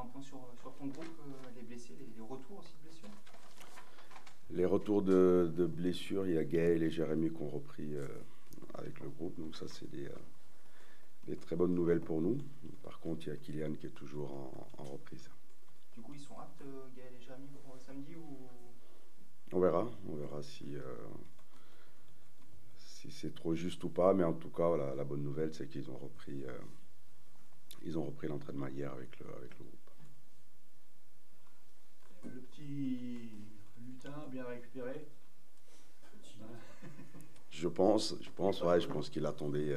un point sur ton groupe, les blessés, les retours aussi de blessures? Les retours de blessures, il y a Gaël et Jérémy qui ont repris avec le groupe, donc ça c'est des très bonnes nouvelles pour nous. Par contre, il y a Kylian qui est toujours en reprise. Du coup, ils sont aptes, Gaël et Jérémy, pour samedi ou... On verra si c'est trop juste ou pas, mais en tout cas, voilà, la bonne nouvelle, c'est qu'ils ont repris l'entraînement hier avec le groupe. Le petit lutin bien récupéré. Je pense qu'il attendait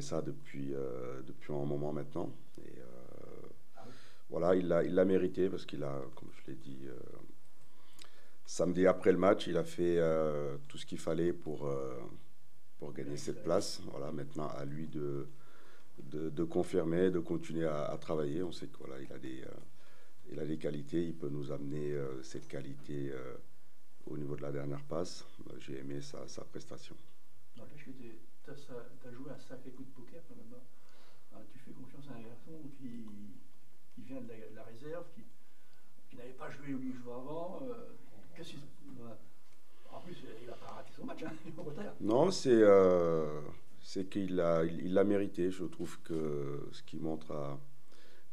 ça depuis un moment maintenant. Et voilà, il l'a mérité parce qu'il a, comme je l'ai dit, samedi après le match, il a fait tout ce qu'il fallait pour gagner cette place. Voilà, maintenant à lui de confirmer, de continuer à travailler. On sait qu'il il a des qualités, il peut nous amener cette qualité au niveau de la dernière passe. J'ai aimé sa prestation. N'empêche que tu as joué un sacré coup de poker quand même. Tu fais confiance à un garçon qui vient de la réserve, qui n'avait pas joué 8 jours avant. En plus, il n'a pas raté son match, au contraire. Non, c'est qu'il l'a mérité. Je trouve que ce qu'il montre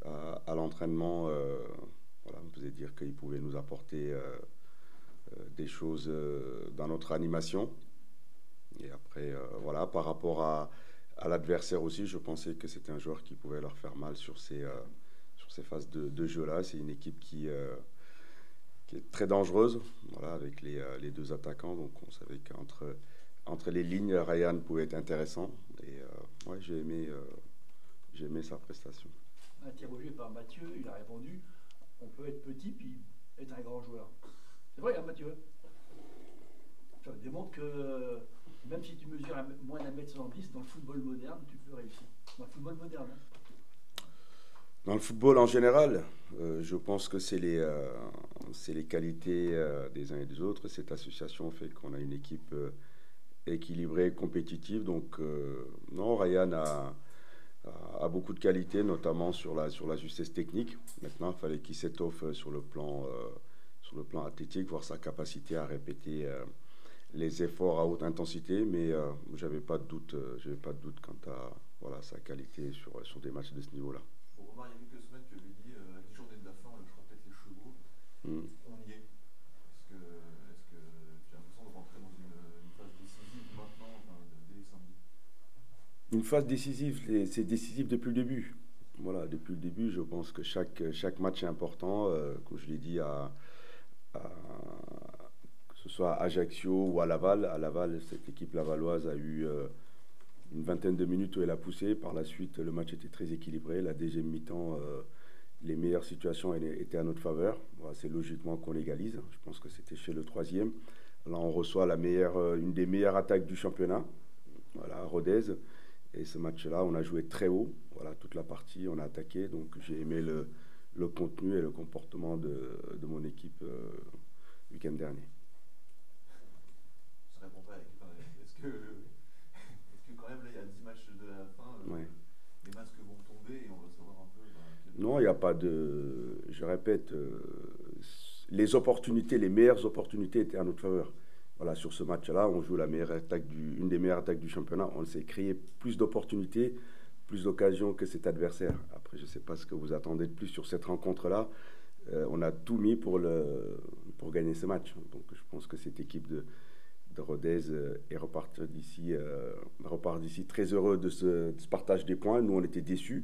à l'entraînement, voilà, on peut dire qu'il pouvait nous apporter des choses dans notre animation. Et après, voilà, par rapport à l'adversaire aussi, je pensais que c'était un joueur qui pouvait leur faire mal sur ces phases de jeu-là. C'est une équipe qui est très dangereuse, voilà, avec les deux attaquants. Donc on savait qu'entre les lignes, Ryan pouvait être intéressant. Et ouais, j'ai aimé sa prestation. Interrogé par Mathieu, il a répondu: on peut être petit puis être un grand joueur. C'est vrai, hein, Mathieu? Ça démontre que même si tu mesures moins d'1m70, dans le football moderne, tu peux réussir. Dans le football moderne. Hein. Dans le football en général, je pense que c'est les qualités des uns et des autres. Cette association fait qu'on a une équipe équilibrée, compétitive. Donc, non, Ryan a beaucoup de qualités, notamment sur la justesse technique. Maintenant, il fallait qu'il s'étoffe sur le plan athlétique, voir sa capacité à répéter les efforts à haute intensité. Mais j'avais pas de doute quant à voilà, sa qualité sur des matchs de ce niveau-là. Bon, Omar, il y a quelques semaines, tu avais dit à 10 journées de la fin, je crois peut-être les chevaux. On y est. Est-ce que tu as l'impression de rentrer dans une phase décisive maintenant, dès samedi? Une phase décisive, c'est décisif depuis le début. Voilà, depuis le début, je pense que chaque match est important. Comme je l'ai dit, que ce soit à Ajaccio ou à Laval. À Laval, cette équipe lavalloise a eu une vingtaine de minutes où elle a poussé. Par la suite, le match était très équilibré. La deuxième mi-temps, les meilleures situations étaient à notre faveur. Voilà, c'est logiquement qu'on légalise. Je pense que c'était chez le troisième. Là, on reçoit une des meilleures attaques du championnat, voilà, à Rodez. Et ce match-là, on a joué très haut. Voilà, toute la partie, on a attaqué. Donc, j'ai aimé le contenu et le comportement de mon équipe le week-end dernier. Ça répond pas. Est-ce que quand même, là, il y a 10 matchs de la fin, ouais. Les masques vont tomber et on va savoir un peu... Non, il n'y a pas de... Je répète, les meilleures opportunités étaient à notre faveur. Voilà, sur ce match-là, on joue une des meilleures attaques du championnat. On s'est créé plus d'opportunités, plus d'occasions que cet adversaire. Après, je ne sais pas ce que vous attendez de plus sur cette rencontre-là. On a tout mis pour gagner ce match. Donc, je pense que cette équipe de Rodez repart d'ici très heureux de ce partage des points. Nous, on était déçus.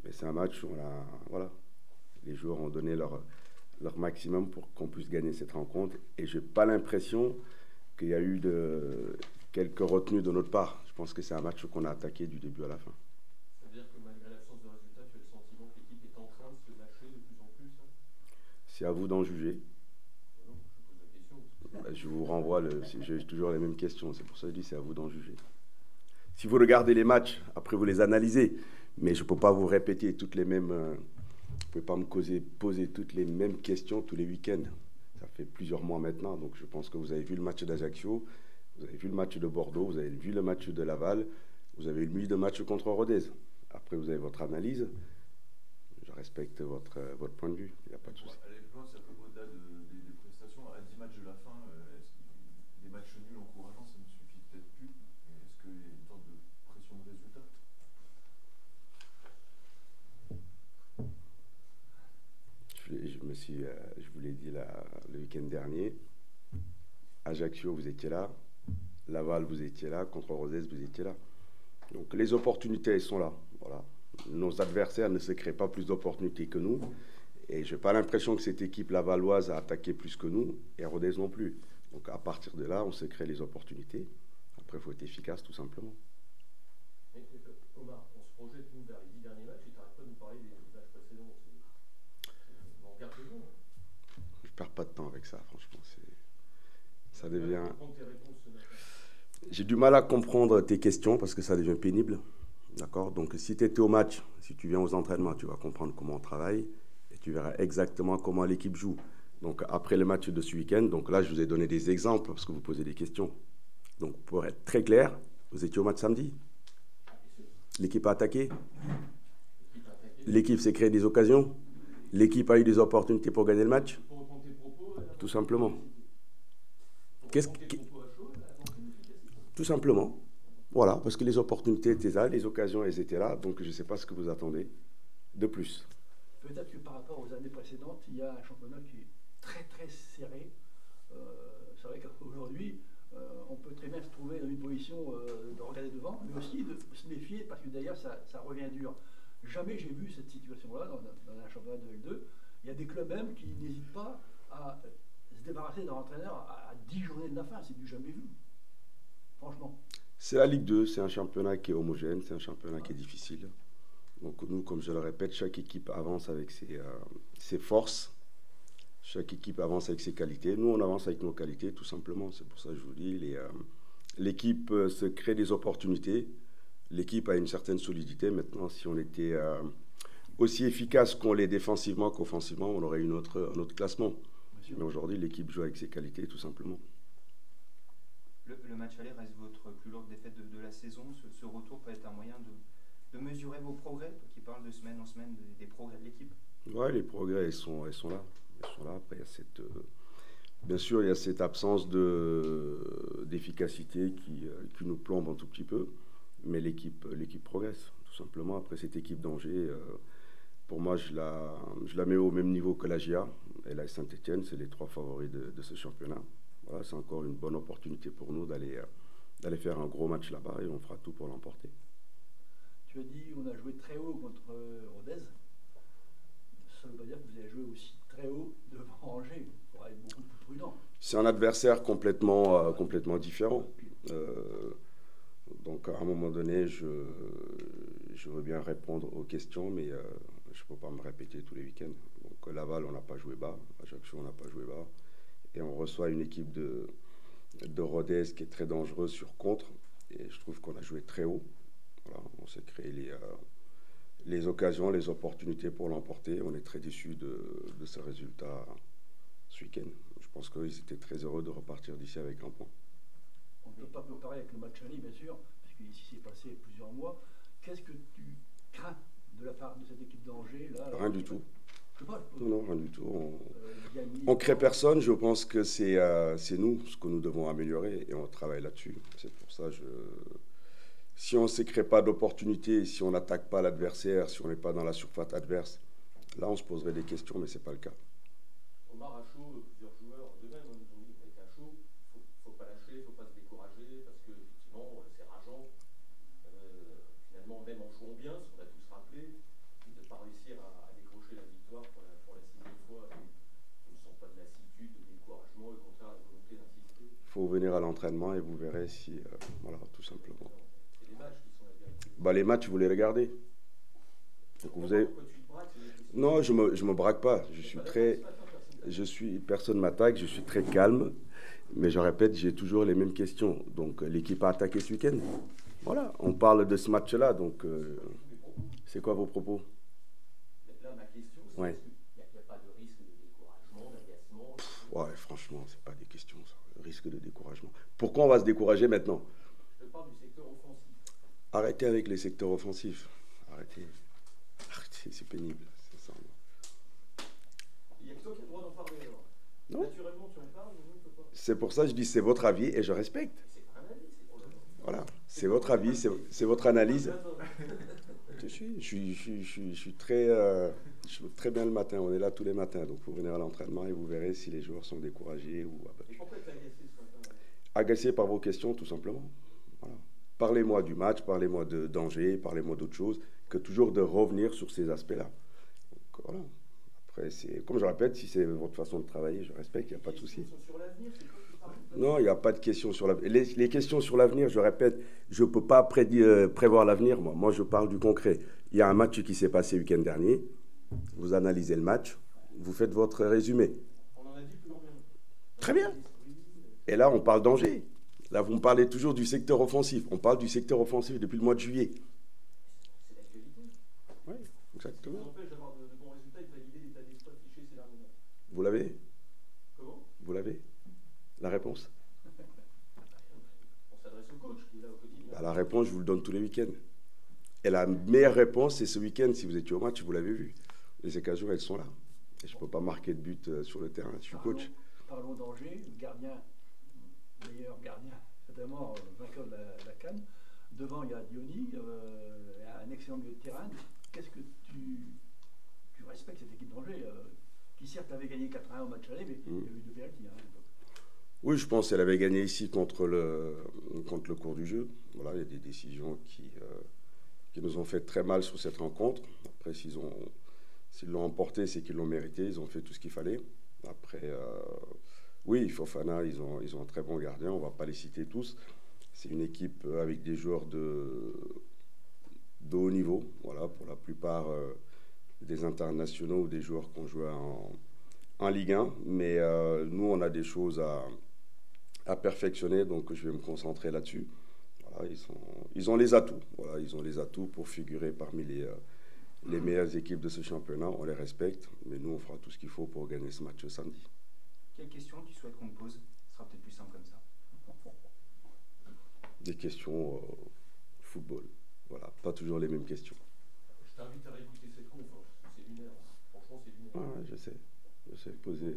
Mais c'est un match où voilà, les joueurs ont donné leur maximum pour qu'on puisse gagner cette rencontre. Et je n'ai pas l'impression qu'il y a eu quelques retenues de notre part. Je pense que c'est un match qu'on a attaqué du début à la fin. Ça veut dire que malgré l'absence de résultats, tu as le sentiment que l'équipe est en train de se lâcher de plus en plus, hein? C'est à vous d'en juger. Non, je pose la question. Je vous renvoie, j'ai toujours les mêmes questions. C'est pour ça que je dis c'est à vous d'en juger. Si vous regardez les matchs, après vous les analysez. Mais je ne peux pas vous répéter toutes les mêmes... vous ne pouvez pas me poser toutes les mêmes questions tous les week-ends. Ça fait plusieurs mois maintenant. Donc je pense que vous avez vu le match d'Ajaccio, vous avez vu le match de Bordeaux, vous avez vu le match de Laval, vous avez vu le match contre Rodez. Après, vous avez votre analyse. Je respecte votre point de vue, il n'y a pas de souci. Aller plus loin, c'est au-delà des prestations. À 10 matchs de la fin, des matchs nuls encourageants, ça ne suffit peut-être plus. Est-ce qu'il y a une sorte de pression de résultat? Je vous l'ai dit le week-end dernier, Ajaccio, vous étiez là, Laval, vous étiez là, contre Rodez, vous étiez là. Donc les opportunités, elles sont là. Voilà. Nos adversaires ne se créent pas plus d'opportunités que nous. Et je n'ai pas l'impression que cette équipe lavalloise a attaqué plus que nous, et Rodez non plus. Donc à partir de là, on se crée les opportunités. Après, il faut être efficace, tout simplement. Mais, Omar, on se projette nous vers les 10 derniers matchs et tu n'arrêtes pas de nous parler des matchs précédents. On regarde le jour. Je ne perds pas de temps avec ça, franchement. Ça devient... J'ai du mal à comprendre tes questions parce que ça devient pénible. D'accord? Donc si tu étais au match, si tu viens aux entraînements, tu vas comprendre comment on travaille et tu verras exactement comment l'équipe joue. Donc après le match de ce week-end, donc là je vous ai donné des exemples parce que vous posez des questions. Donc pour être très clair, vous étiez au match samedi. L'équipe a attaqué. L'équipe s'est créé des occasions. L'équipe a eu des opportunités pour gagner le match. Tout simplement. Tout simplement. Voilà, parce que les opportunités étaient là, les occasions, elles étaient là. Donc je ne sais pas ce que vous attendez de plus. Peut-être que par rapport aux années précédentes, il y a un championnat qui est très très serré. C'est vrai qu'aujourd'hui, on peut très bien se trouver dans une position de regarder devant, mais aussi de se méfier parce que d'ailleurs ça revient dur. Jamais j'ai vu cette situation-là dans un championnat de L2. Il y a des clubs même qui n'hésitent pas à se débarrasser d'un entraîneur à 10 journées de la fin. C'est du jamais vu. Franchement. C'est la Ligue 2, c'est un championnat qui est homogène, c'est un championnat qui est difficile. Donc nous, comme je le répète, chaque équipe avance avec ses forces. Chaque équipe avance avec ses qualités. Nous, on avance avec nos qualités, tout simplement. C'est pour ça que je vous dis, l'équipe se crée des opportunités. L'équipe a une certaine solidité. Maintenant, si on était aussi efficace qu'on l'est défensivement qu'offensivement, on aurait un autre classement. Mais aujourd'hui, l'équipe joue avec ses qualités, tout simplement. Le match aller reste votre plus lourde défaite de la saison. Ce retour peut être un moyen de mesurer vos progrès, toi qui parles de semaine en semaine des progrès de l'équipe. Oui, les progrès, ils sont là. Ils sont là. Après, bien sûr, il y a cette absence d'efficacité qui nous plombe un tout petit peu. Mais l'équipe progresse, tout simplement. Après, cette équipe d'Angers, pour moi, je la mets au même niveau que la GIA et la Saint-Etienne. C'est les 3 favoris de ce championnat. Voilà, c'est encore une bonne opportunité pour nous d'aller faire un gros match là-bas et on fera tout pour l'emporter. Tu as dit on a joué très haut contre Rodez. Ça veut pas dire que vous avez joué aussi très haut devant Angers. Il faudra être beaucoup plus prudent. C'est un adversaire complètement différent. Donc à un moment donné, je veux bien répondre aux questions, mais je ne peux pas me répéter tous les week-ends. Donc Laval, on n'a pas joué bas. Ajaccio, on n'a pas joué bas. Et on reçoit une équipe de Rodez qui est très dangereuse sur contre. Et je trouve qu'on a joué très haut. Voilà, on s'est créé les occasions, les opportunités pour l'emporter. On est très déçus de ce résultat ce week-end. Je pense qu'ils étaient très heureux de repartir d'ici avec un point. On ne peut pas comparer avec le match aller, bien sûr, parce qu'ici c'est passé plusieurs mois. Qu'est-ce que tu crains de la part de cette équipe d'Angers là? Rien du tout. Non, rien du tout. On ne crée crée personne. Je pense que c'est nous, ce que nous devons améliorer et on travaille là-dessus. C'est pour ça si on ne se crée pas d'opportunités, si on n'attaque pas l'adversaire, si on n'est pas dans la surface adverse, là on se poserait des questions, mais ce n'est pas le cas. Omar, à chaud, plusieurs joueurs de même nous ont dit qu'avec un chaud, il ne faut pas lâcher, il ne faut pas se décourager, parce qu'effectivement, c'est rageant. Finalement, même en jouant bien, ce qu'on a tous rappelé, de ne pas réussir à décrocher la victoire pour la 6e fois, on ne sent pas de lassitude, de découragement, au contraire, la volonté d'insister. Il faut venir à l'entraînement et vous verrez si... voilà, tout simplement. C'est les matchs qui sont la vérité. Les matchs, vous les regardez. Donc vous avez... Non, je me braque pas. Personne m'attaque, je suis très calme. Mais je répète, j'ai toujours les mêmes questions. Donc l'équipe a attaqué ce week-end. Voilà, on parle de ce match-là. Donc c'est quoi vos propos? Là, ma question, c'est ouais. Il n'y a pas de risque de découragement, d'agacement? Ouais, franchement, c'est pas des questions, ça. Risque de découragement. Pourquoi on va se décourager maintenant? Je parle du secteur offensif. Arrêtez avec les secteurs offensifs. Arrêtez, c'est pénible. C'est pour ça que je dis c'est votre avis et je respecte. C'est pas un avis, c'est pour le. Voilà, c'est votre avis, c'est votre analyse. Je suis très bien le matin. On est là tous les matins. Donc, vous venez à l'entraînement et vous verrez si les joueurs sont découragés ou Et abattus. pourquoi t'es agacé ce matin? Agacés par vos questions, tout simplement. Voilà. Parlez-moi du match, parlez-moi de danger, parlez-moi d'autre chose, que toujours de revenir sur ces aspects-là. Donc, voilà. Après, comme je répète, si c'est votre façon de travailler, je respecte, il n'y a pas de souci. Les questions sont sur l'avenir, c'est toi qui parles. Non, il n'y a pas de questions sur l'avenir. Les questions sur l'avenir, je répète, je ne peux pas prévoir l'avenir. Moi, je parle du concret. Il y a un match qui s'est passé le week-end dernier. Vous analysez le match. Vous faites votre résumé. On en a dit plus ou moins. Très bien. Et là, on parle d'Angers. Là, vous me parlez toujours du secteur offensif. On parle du secteur offensif depuis le mois de juillet. C'est l'actualité. Oui, Ça exactement. nous empêche d'avoir de bons résultats et de valider l'état d'esprit affiché ces derniers mois. Vous l'avez? Comment? Vous l'avez? La réponse? On s'adresse au coach qui est là au quotidien. Bah, la réponse, je vous le donne tous les week-ends. Et la meilleure réponse, c'est ce week-end. Si vous étiez au match, vous l'avez vu. Les occasions, elles sont là. Et je ne peux pas marquer de but sur le terrain. Je suis coach. Parlons d'Angers, le gardien, meilleur gardien, certainement vainqueur de la CAN. Devant, il y a Diony, un excellent milieu de terrain. Qu'est-ce que tu respectes cette équipe d'Angers qui certes avait gagné 4-1 au match aller, mais il y a eu deux pénaltys. Oui, je pense qu'elle avait gagné ici contre le cours du jeu. Voilà, il y a des décisions qui nous ont fait très mal sur cette rencontre. Après, s'ils l'ont emporté, c'est qu'ils l'ont mérité. Ils ont fait tout ce qu'il fallait. Après, oui, Fofana, ils ont un très bon gardien. On ne va pas les citer tous. C'est une équipe avec des joueurs de haut niveau. Voilà, pour la plupart des internationaux ou des joueurs qu'on joue en Ligue 1. Mais nous, on a des choses à perfectionner. Donc, je vais me concentrer là-dessus. Voilà, ils ont les atouts. Voilà, ils ont les atouts pour figurer parmi les meilleures équipes de ce championnat. On les respecte, mais nous, on fera tout ce qu'il faut pour gagner ce match samedi. Quelle question tu souhaites qu'on te pose? Ce sera peut-être plus simple comme ça. Des questions football. Voilà, pas toujours les mêmes questions. Je t'invite à réécouter cette conf. C'est lunaire. Franchement, c'est lunaire. Ouais, je sais poser.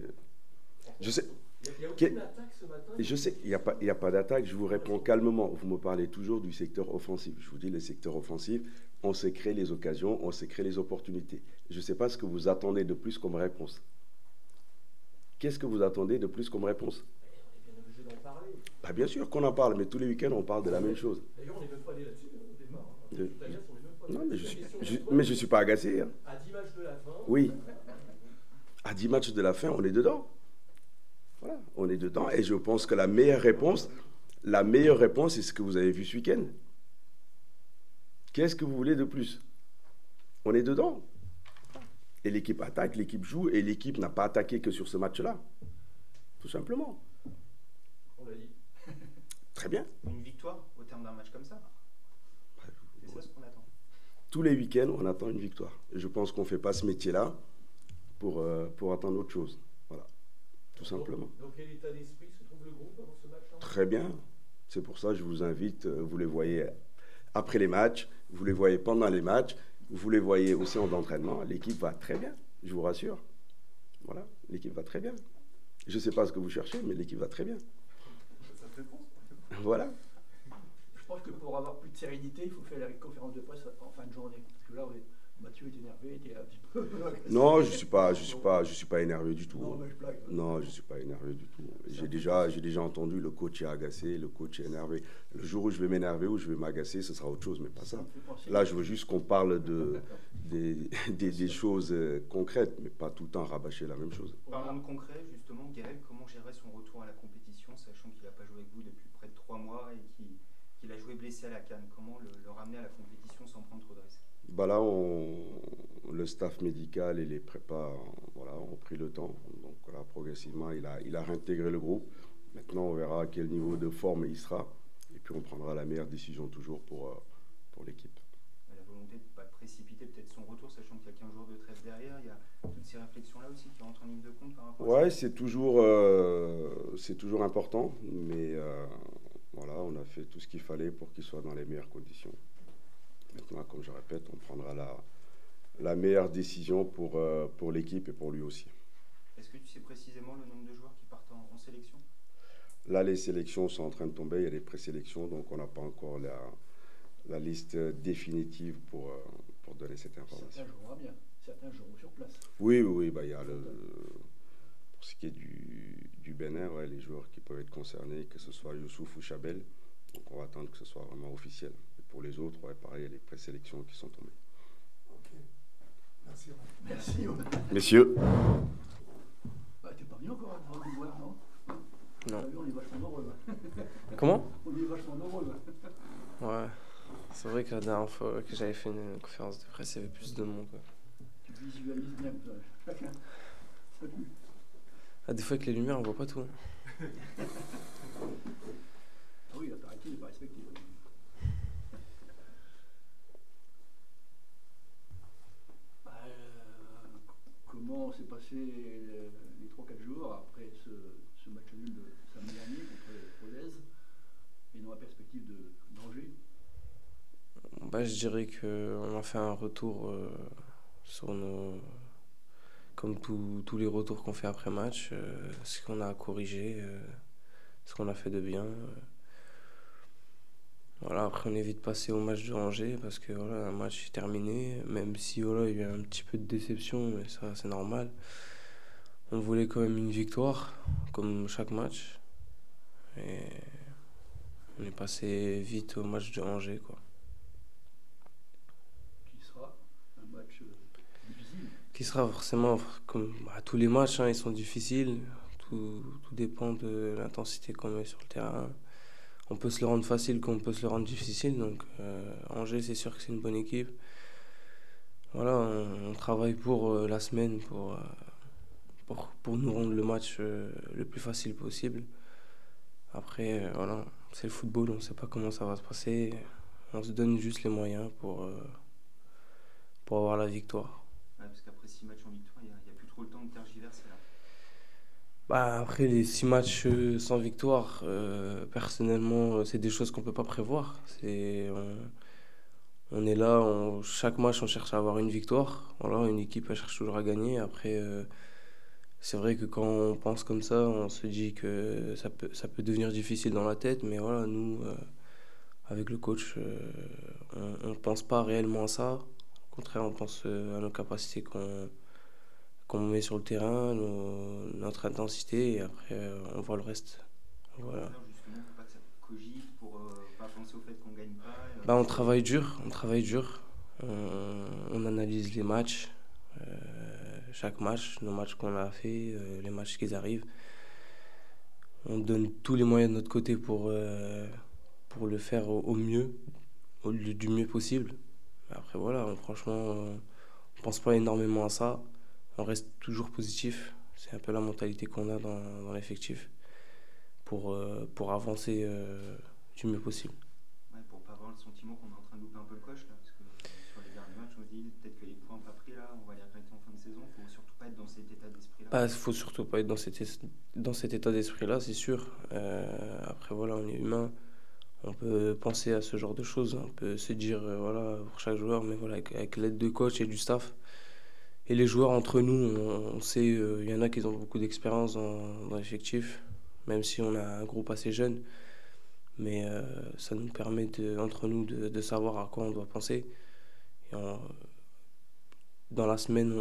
Je sais. Il n'y a aucune attaque ce matin. Je sais, il n'y a pas d'attaque, je vous réponds calmement. Vous me parlez toujours du secteur offensif. Je vous dis, le secteur offensif, on sait créer les occasions, on sait créer les opportunités. Je ne sais pas ce que vous attendez de plus comme réponse. Qu'est-ce que vous attendez de plus comme réponse? On est bien obligé d'en parler. Bah, bien sûr qu'on en parle, mais tous les week-ends, on parle de la même chose. D'ailleurs, on n'est même pas allé là-dessus au départ. Non, mais je ne suis pas agacé. Hein. À 10 matchs de la fin. Oui. À 10 matchs de la fin, on est dedans. Voilà, on est dedans. Et je pense que la meilleure réponse, c'est ce que vous avez vu ce week-end. Qu'est-ce que vous voulez de plus? On est dedans. Et l'équipe attaque, l'équipe joue, et l'équipe n'a pas attaqué que sur ce match-là. Tout simplement. On l'a dit. Très bien. Une victoire au terme d'un match comme ça. C'est ça ce qu'on attend. Tous les week-ends, on attend une victoire. Et je pense qu'on ne fait pas ce métier-là pour attendre autre chose. Voilà. Tout simplement. Dans quel état d'esprit se trouve le groupe avant ce match-là? Très bien. C'est pour ça que je vous invite, vous les voyez après les matchs, vous les voyez pendant les matchs, vous les voyez au séance d'entraînement. L'équipe va très bien, je vous rassure. Voilà, l'équipe va très bien. Je ne sais pas ce que vous cherchez, mais l'équipe va très bien. Ça te répond? Voilà. Je pense que pour avoir plus de sérénité, il faut faire la conférence de presse en fin de journée. Parce que là, Mathieu est énervé, était un petit peu. Non, je suis pas énervé du tout. Non, mais je blague. Non, je suis pas énervé du tout. J'ai déjà entendu le coach est agacé, le coach est énervé. Le jour où je vais m'énerver ou je vais m'agacer, ce sera autre chose, mais pas ça. Là, je veux juste qu'on parle des choses concrètes, mais pas tout le temps rabâcher la même chose. Parlons de concret, justement, Gaël, comment gérer son retour à la compétition, sachant qu'il n'a pas joué avec vous depuis près de 3 mois et qu'il a joué blessé à la CAN? Comment le ramener à la compétition sans prendre trop de risques? Bah là, le staff médical et les prépas ont pris le temps. Donc là, progressivement, il a réintégré le groupe. Maintenant, on verra à quel niveau de forme il sera. Et puis, on prendra la meilleure décision toujours pour l'équipe. La volonté de ne pas précipiter peut-être son retour, sachant qu'il y a 15 jours de trêve derrière. Il y a toutes ces réflexions-là aussi qui rentrent en ligne de compte par rapport à ça. Ouais, c'est toujours important. Mais voilà, on a fait tout ce qu'il fallait pour qu'il soit dans les meilleures conditions. Maintenant, comme je répète, on prendra la meilleure décision pour l'équipe et pour lui aussi. Est-ce que tu sais précisément le nombre de joueurs qui partent en sélection? Là, les sélections sont en train de tomber, il y a des présélections, donc on n'a pas encore la liste définitive pour donner cette information. Certains joueront bien, certains joueront sur place. Oui, bah, il y a pour ce qui est du Bénin, ouais, les joueurs qui peuvent être concernés, que ce soit Youssouf ou Chabel. Donc on va attendre que ce soit vraiment officiel. Et pour les autres, ouais, pareil, il y a les présélections qui sont tombées. Ok. Merci. Merci. Messieurs. Bah, t'es pas venu encore avant de nous voir, non? Non. On est vachement nombreux. Comment? On est vachement nombreux. Ouais. C'est vrai que la dernière fois que j'avais fait une conférence de presse, il y avait plus de monde, quoi. Tu visualises bien, toi. Chacun. Ah, des fois, avec les lumières, on voit pas tout. Hein. Ah oui, la parité n'est pas respectée. Comment s'est passé les 3-4 jours après ce match nul de samedi dernier contre Rodez et dans la perspective d'Angers? Bah, je dirais qu'on a fait un retour sur nos... Comme tous les retours qu'on fait après match, ce qu'on a à corriger, ce qu'on a fait de bien. Voilà, après on évite de passer au match de Angers parce que voilà, un match est terminé, même si voilà, il y a eu un petit peu de déception, mais ça c'est normal. On voulait quand même une victoire, comme chaque match. Et on est passé vite au match de Angers, quoi. Qui sera un match difficile. Qui sera forcément, comme tous les matchs, hein, ils sont difficiles. Tout dépend de l'intensité qu'on met sur le terrain. On peut se le rendre facile comme on peut se le rendre difficile. Donc Angers, c'est sûr que c'est une bonne équipe. Voilà, on travaille pour la semaine pour nous rendre le match le plus facile possible. Après, voilà, c'est le football, on ne sait pas comment ça va se passer. On se donne juste les moyens pour avoir la victoire. Ouais, parce qu'après 6 matchs en victoire, il n'y a plus trop le temps de tergiverser là. Bah, après les 6 matchs sans victoire, personnellement, c'est des choses qu'on ne peut pas prévoir. On est là, chaque match, on cherche à avoir une victoire. Voilà, une équipe, elle cherche toujours à gagner. Après, c'est vrai que quand on pense comme ça, on se dit que ça peut devenir difficile dans la tête. Mais voilà, nous, avec le coach, on ne pense pas réellement à ça. Au contraire, on pense à nos capacités qu'on met sur le terrain, notre intensité, et après, on voit le reste. Voilà. Justement, pour pas que ça cogite, pour pas penser au fait qu'on gagne pas. Bah, on travaille dur. On analyse les matchs, chaque match, nos matchs qu'on a fait, les matchs qui arrivent. On donne tous les moyens de notre côté pour le faire au mieux, du mieux possible. Après voilà, franchement, on pense pas énormément à ça. On reste toujours positif. C'est un peu la mentalité qu'on a dans l'effectif pour avancer du mieux possible. Ouais, pour pas avoir le sentiment qu'on est en train de louper un peu le coche là, parce que sur les derniers matchs, on se dit peut-être que les points pas pris là, on va les regretter en fin de saison. Faut surtout pas être dans cet état d'esprit-là. Bah, faut surtout pas être dans cet état d'esprit-là, c'est sûr. Après voilà, on est humain. On peut penser à ce genre de choses. On peut se dire voilà pour chaque joueur, mais voilà avec l'aide de coach et du staff. Et les joueurs entre nous, on sait, il y en a qui ont beaucoup d'expérience dans l'effectif, même si on a un groupe assez jeune. Mais ça nous permet entre nous de savoir à quoi on doit penser. Et dans la semaine,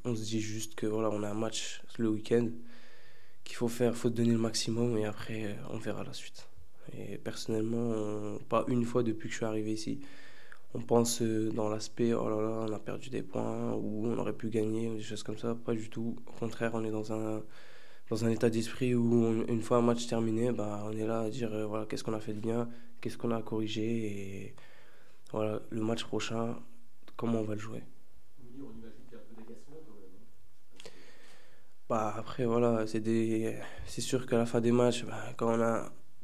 on se dit juste que voilà, on a un match le week-end qu'il faut donner le maximum et après on verra la suite. Et personnellement, pas une fois depuis que je suis arrivé ici, on pense dans l'aspect oh là là, on a perdu des points ou on aurait pu gagner, ou des choses comme ça. Pas du tout. Au contraire, on est dans un état d'esprit où une fois un match terminé, bah, on est là à dire voilà, qu'est-ce qu'on a fait de bien, qu'est-ce qu'on a à corriger et voilà, le match prochain, comment on va le jouer. On imagine qu'il y a un peu d'agacement quand même. Bah, après, voilà, c'est sûr qu'à la fin des matchs, bah,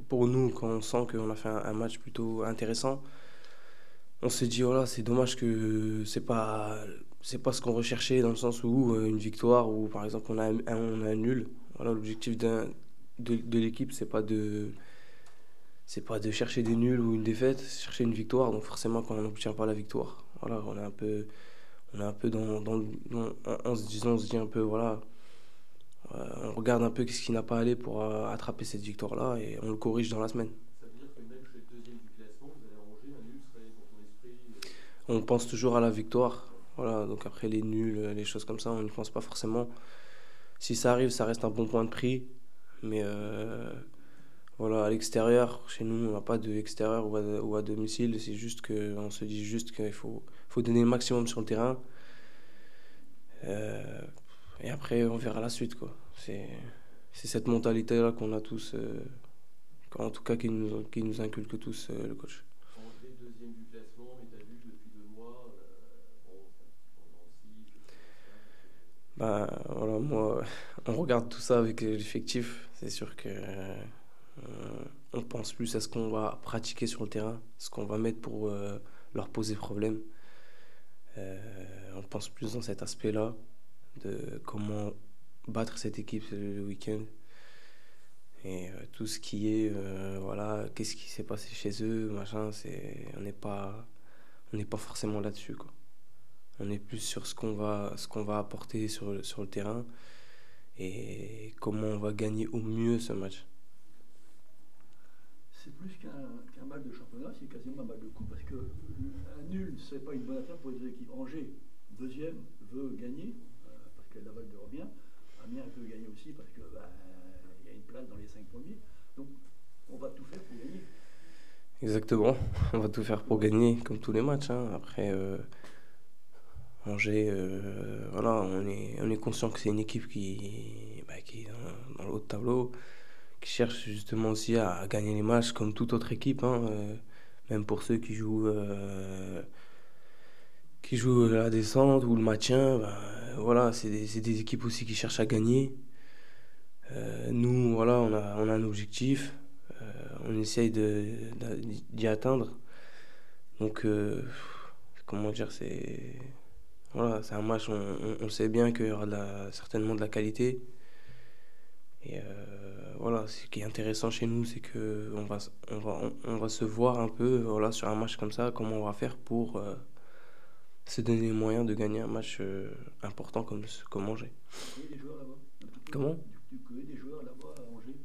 pour nous, quand on sent qu'on a fait un match plutôt intéressant, on se dit, voilà, c'est dommage que c'est pas ce qu'on recherchait dans le sens où une victoire ou par exemple on a un nul. Voilà, l'objectif de l'équipe, c'est pas de chercher des nuls ou une défaite, c'est chercher une victoire. Donc forcément, quand on n'obtient pas la victoire, voilà, on est un peu on se dit un peu voilà, On regarde un peu ce qui n'a pas allé pour attraper cette victoire-là et on le corrige dans la semaine. Ça veut dire que même chez le deuxième du classement, vous allez Angers, un nul serait dans ton esprit On pense toujours à la victoire. Voilà, donc après les nuls, les choses comme ça, on n'y pense pas forcément. Si ça arrive, ça reste un bon point de prix. Mais voilà, à l'extérieur, chez nous, on n'a pas de extérieur ou à domicile. C'est juste qu'on se dit juste qu'il faut donner le maximum sur le terrain. Et après, on verra la suite, quoi. C'est cette mentalité-là qu'on a tous, en tout cas qui nous inculque tous le coach. Angers, deuxième du classement, mais t'as vu depuis 2 mois, Voilà, moi, on regarde tout ça avec l'effectif. C'est sûr que on pense plus à ce qu'on va pratiquer sur le terrain, ce qu'on va mettre pour leur poser problème. On pense plus dans cet aspect-là de comment battre cette équipe le week-end. Et tout ce qui est, voilà, qu'est-ce qui s'est passé chez eux, machin, on n'est pas forcément là-dessus, quoi. On est plus sur ce qu'on va apporter sur le terrain et comment on va gagner au mieux ce match. C'est plus qu'un match de championnat, c'est quasiment un match de coupe parce que un nul, c'est pas une bonne affaire pour les deux équipes. Angers, deuxième, veut gagner parce que Laval de revient. Amiens veut gagner aussi parce que y a une place dans les 5 premiers. Donc on va tout faire pour gagner. Exactement, on va tout faire pour gagner comme tous les matchs, hein. Après, Angers, voilà, on est conscient que c'est une équipe qui est dans le haut de tableau, qui cherche justement aussi à gagner les matchs comme toute autre équipe, hein, même pour ceux qui jouent la descente ou le maintien. Voilà, c'est des équipes aussi qui cherchent à gagner. Nous, voilà, on a un objectif, on essaye d'y atteindre. Donc, comment dire, voilà, c'est un match, on sait bien qu'il y aura certainement de la qualité. Et voilà, ce qui est intéressant chez nous, c'est qu'on va se voir un peu, voilà, sur un match comme ça, comment on va faire pour se donner les moyens de gagner un match important comme Angers. Tu connais des joueurs là-bas? Comment? Tu connais des joueurs là-bas à Angers?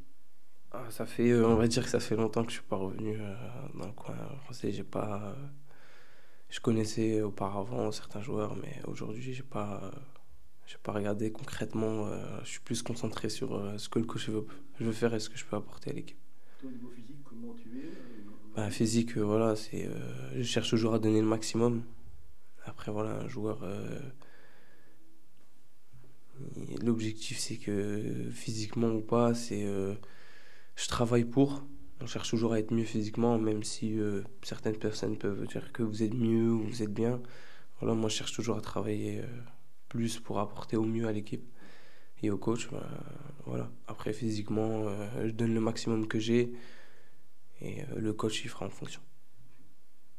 Ça fait, on va dire que ça fait longtemps que je suis pas revenu dans le coin français. Je connaissais auparavant certains joueurs, mais aujourd'hui, j'ai pas regardé concrètement. Je suis plus concentré sur ce que le coach veut faire et ce que je peux apporter à l'équipe. Toi, au niveau physique, comment tu es? Physique, voilà, je cherche toujours à donner le maximum. Après, voilà, un joueur, l'objectif, c'est que physiquement ou pas, je travaille pour. On cherche toujours à être mieux physiquement, même si certaines personnes peuvent dire que vous êtes mieux ou vous êtes bien. Voilà, moi, je cherche toujours à travailler plus pour apporter au mieux à l'équipe et au coach. Voilà. Après, physiquement, je donne le maximum que j'ai et le coach, il fera en fonction.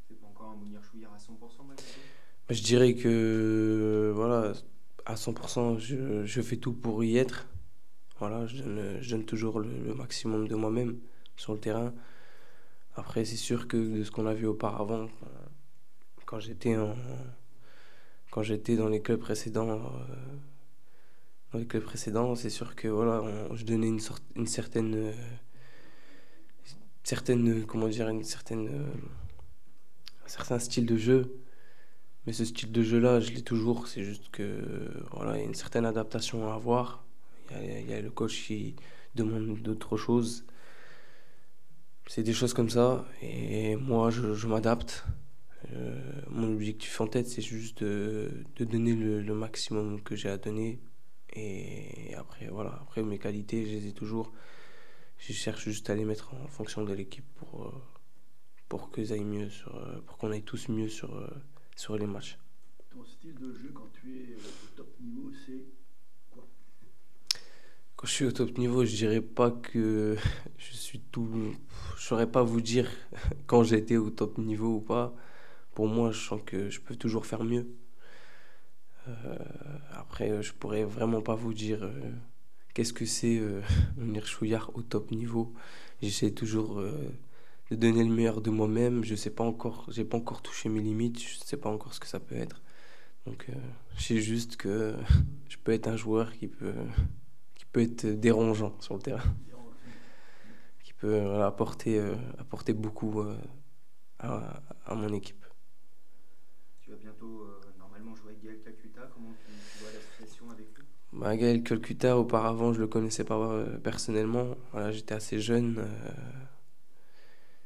C'est pas encore un Mounir Chouillard à 100% malgré tout? Je dirais que, voilà, à 100%, je fais tout pour y être. Voilà, je donne toujours le maximum de moi-même sur le terrain. Après, c'est sûr que de ce qu'on a vu auparavant, quand j'étais dans les clubs précédents, c'est sûr que voilà, je donnais un certain style de jeu. Mais ce style de jeu-là, je l'ai toujours. C'est juste que voilà, il y a une certaine adaptation à avoir. Il y a le coach qui demande d'autres choses. C'est des choses comme ça. Et moi, je m'adapte. Mon objectif en tête, c'est juste de donner le maximum que j'ai à donner. Et après, voilà. Après, mes qualités, je les ai toujours. Je cherche juste à les mettre en fonction de l'équipe pour qu'ils aillent mieux pour qu'on aille tous mieux sur les matchs. Ton style de jeu quand tu es au top niveau, c'est quoi? Quand je suis au top niveau, je dirais pas que je suis tout. Je saurais pas vous dire quand j'étais au top niveau ou pas. Pour moi, je sens que je peux toujours faire mieux. Après, je pourrais vraiment pas vous dire qu'est-ce que c'est Mounir Chouillard au top niveau. J'essaie toujours de donner le meilleur de moi-même. Je sais pas encore, j'ai pas encore touché mes limites. Je sais pas encore ce que ça peut être. Donc, je sais juste que je peux être un joueur qui peut peut être dérangeant sur le terrain, Dérange. qui peut voilà, apporter beaucoup à mon équipe. Tu vas bientôt normalement jouer avec Gaël Kakuta. Comment tu vois l'association avec lui? Bah, Gaël Kolkuta, auparavant, je le connaissais pas personnellement. Voilà, j'étais assez jeune.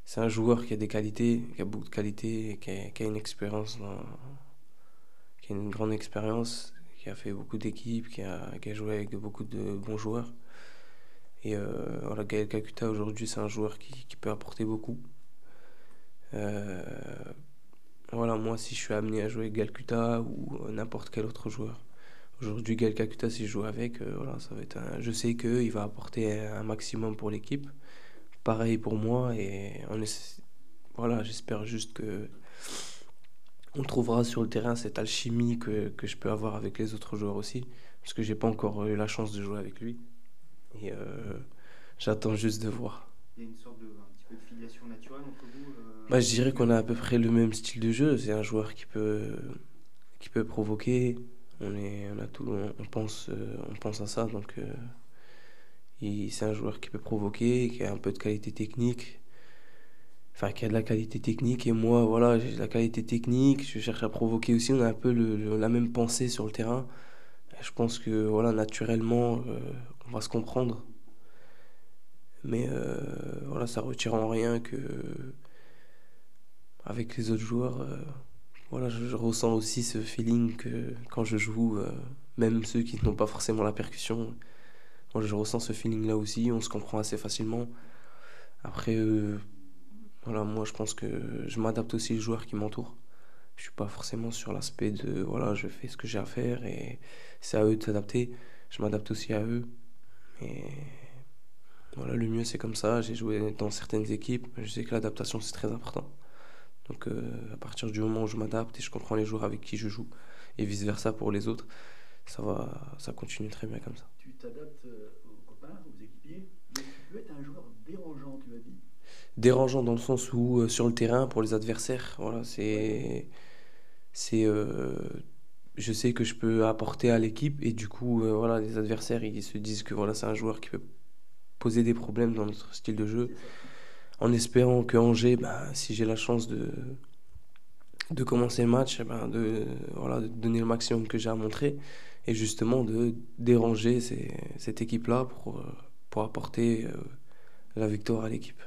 C'est un joueur qui a des qualités, qui a beaucoup de qualités, qui a une expérience, qui a une grande expérience, qui a fait beaucoup d'équipes, qui a joué avec beaucoup de bons joueurs. Et voilà, Gaël Kakuta aujourd'hui, c'est un joueur qui peut apporter beaucoup. Euh, voilà, moi, si je suis amené à jouer avec Gaël Kakuta ou n'importe quel autre joueur, aujourd'hui, Gaël Kakuta, si je joue avec, voilà, ça va être je sais qu'il va apporter un maximum pour l'équipe. Pareil pour moi et voilà, j'espère juste que on trouvera sur le terrain cette alchimie que je peux avoir avec les autres joueurs aussi, parce que j'ai pas encore eu la chance de jouer avec lui et j'attends juste de voir. Il y a une sorte de un petit peu de filiation naturelle entre vous. Bah, je dirais qu'on a à peu près le même style de jeu. C'est un joueur qui peut provoquer. On a tout, on pense à ça, donc c'est un joueur qui peut provoquer, qui a un peu de qualité technique. Enfin, qui a de la qualité technique. Et moi, voilà, j'ai de la qualité technique. Je cherche à provoquer aussi. On a un peu la même pensée sur le terrain. Et je pense que, voilà, naturellement, on va se comprendre. Mais voilà, ça retire en rien que avec les autres joueurs, voilà, je ressens aussi ce feeling que quand je joue, même ceux qui n'ont pas forcément la percussion, moi je ressens ce feeling-là aussi, on se comprend assez facilement. Après, voilà, moi je pense que je m'adapte aussi aux joueurs qui m'entourent. Je suis pas forcément sur l'aspect de, voilà, je fais ce que j'ai à faire et c'est à eux de s'adapter. Je m'adapte aussi à eux. Et voilà, le mieux c'est comme ça. J'ai joué dans certaines équipes, je sais que l'adaptation c'est très important. Donc à partir du moment où je m'adapte et je comprends les joueurs avec qui je joue et vice versa pour les autres, ça continue très bien comme ça. Tu t'adaptes aux copains, aux équipiers, mais tu peux être un joueur dérangeant, tu as dit. Dérangeant dans le sens où sur le terrain pour les adversaires, voilà, c'est je sais que je peux apporter à l'équipe et du coup voilà, les adversaires ils se disent que voilà, c'est un joueur qui peut poser des problèmes dans notre style de jeu. C'est ça. En espérant que Angers, bah, si j'ai la chance de commencer le match, eh ben, voilà, de donner le maximum que j'ai à montrer et justement de déranger cette équipe-là pour apporter la victoire à l'équipe.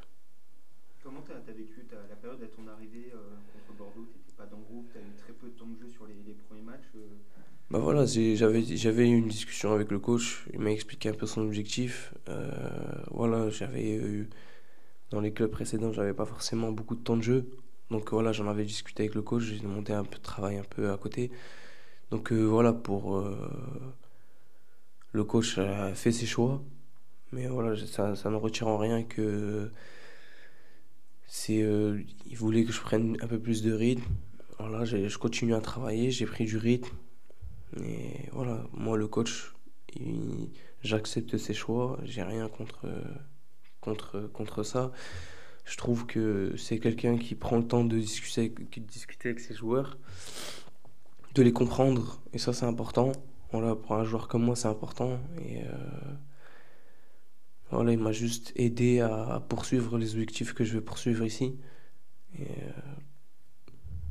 Comment tu as vécu la période à ton arrivée contre Bordeaux? Tu n'étais pas dans le groupe, tu as eu très peu de temps de jeu sur les premiers matchs. Bah voilà, j'avais eu une discussion avec le coach, il m'a expliqué un peu son objectif. Voilà, j'avais eu dans les clubs précédents, j'avais pas forcément beaucoup de temps de jeu. Donc voilà, j'en avais discuté avec le coach, j'ai demandé un peu de travail un peu à côté. Donc voilà, le coach a fait ses choix. Mais voilà, ça ne retire en rien que il voulait que je prenne un peu plus de rythme. Voilà, je continue à travailler, j'ai pris du rythme. Et voilà, moi le coach, j'accepte ses choix, j'ai rien contre ça. Je trouve que c'est quelqu'un qui prend le temps de discuter avec ses joueurs, de les comprendre, et ça c'est important. Voilà, pour un joueur comme moi c'est important. Et voilà, il m'a juste aidé à poursuivre les objectifs que je veux poursuivre ici. Et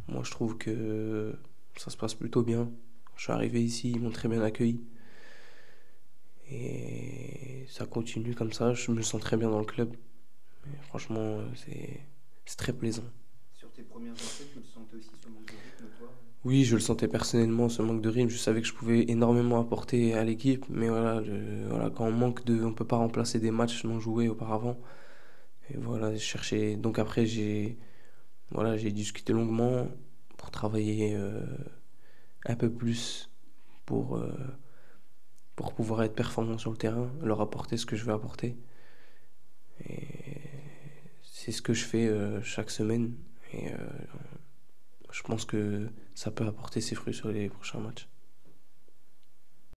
moi je trouve que ça se passe plutôt bien. Je suis arrivé ici, ils m'ont très bien accueilli. Et ça continue comme ça, je me sens très bien dans le club. Et franchement, c'est très plaisant. Sur tes premières entrées, tu le sentais aussi ce manque de rythme, toi? Oui, je le sentais personnellement, ce manque de rythme. Je savais que je pouvais énormément apporter à l'équipe. Mais voilà, voilà, quand on peut pas remplacer des matchs non joués auparavant. Et voilà, j'ai cherché. Donc après, j'ai discuté longuement pour travailler un peu plus pour pouvoir être performant sur le terrain, leur apporter ce que je veux apporter. Et c'est ce que je fais chaque semaine. Et je pense que ça peut apporter ses fruits sur les prochains matchs.